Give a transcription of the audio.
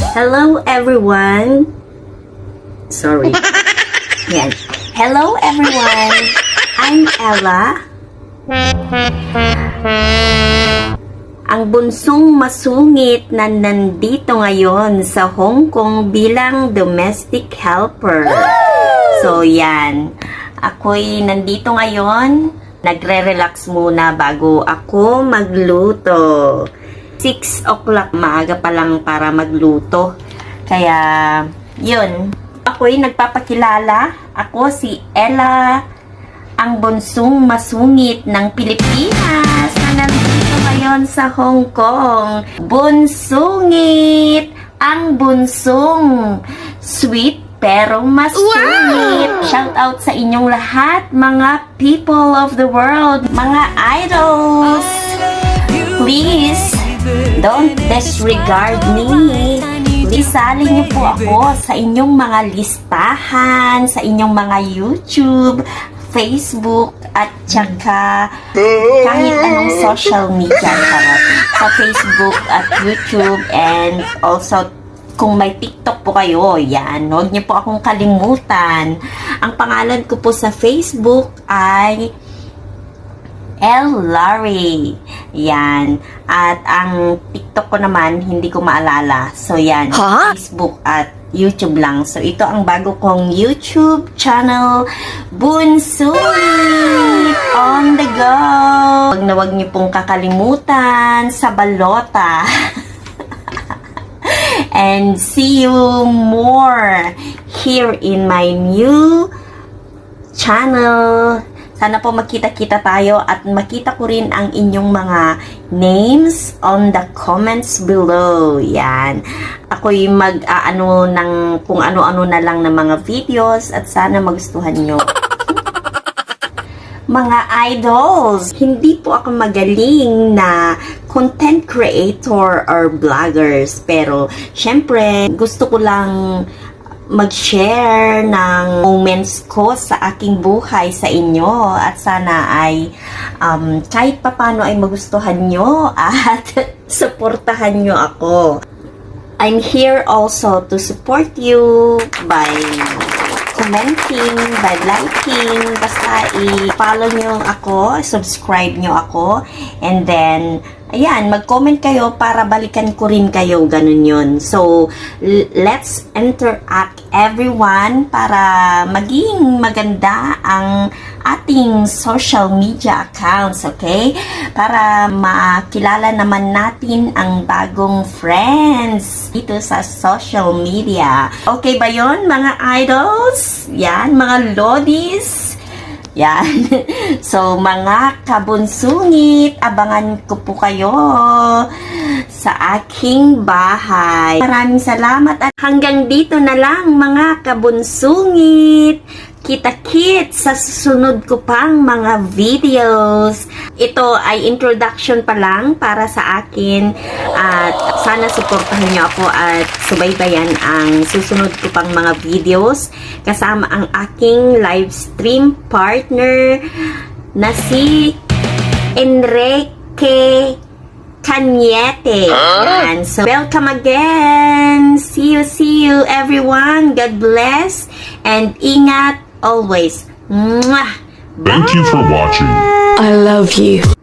Hello everyone. Sorry. Yan. Hello everyone. I'm Ella. Ang bunsong masungit na nandito ngayon sa Hong Kong bilang domestic helper. So yan. Ako'y nandito ngayon. Nagre-relax muna bago ako magluto. 6 o'clock, maaga pa lang para magluto. Kaya, yun. Ako'y nagpapakilala. Ako si Ella, ang bunsong masungit ng Pilipinas na nandito ngayon sa Hong Kong. Bunsungit! Ang bunsong sweet pero masungit. Wow! Shout out sa inyong lahat, mga people of the world, mga idols. Please, don't disregard me. Please, sali niyo po ako sa inyong mga listahan, sa inyong mga YouTube, Facebook, at saka kahit anong social media. Sa Facebook at YouTube, and also kung may TikTok po kayo, yan, huwag niyo po akong kalimutan. Ang pangalan ko po sa Facebook ay L. Larry. Yan. At ang TikTok ko naman, hindi ko maalala. So, yan. Facebook at YouTube lang. So, ito ang bago kong YouTube channel, Bunsungit on the go. Huwag niyo pong kakalimutan sa balota. And see you more here in my new channel. Sana po makita-kita tayo at makita ko rin ang inyong mga names on the comments below. Yan. Ako'y mag-aano ng kung ano-ano na lang ng mga videos at sana magustuhan nyo. Mga idols, hindi po ako magaling na content creator or vloggers. Pero, syempre, gusto ko lang mag-share ng moments ko sa aking buhay sa inyo. At sana ay kahit papano ay magustuhan nyo at supportahan nyo ako. I'm here also to support you by commenting, by liking, basta i-follow nyo ako, subscribe nyo ako, and then, ayan, mag-comment kayo para balikan ko rin kayo, ganun yun. So, let's interact everyone para maging maganda ang ating social media accounts, okay? Para makilala naman natin ang bagong friends dito sa social media. Okay ba yun, mga idols? Yan, mga lodies? Yan. So, mga kabunsungit, abangan ko po kayo sa aking bahay. Maraming salamat at hanggang dito na lang, mga kabunsungit. Kita-kit sa susunod ko pang mga videos. Ito ay introduction pa lang para sa akin at sana suportahan niyo ako at subaybayan ang susunod ko pang mga videos kasama ang aking live stream partner na si Enrique Cañete. Yan. So, welcome again. See you everyone. God bless and ingat always. Mwah! Thank you for watching. I love you.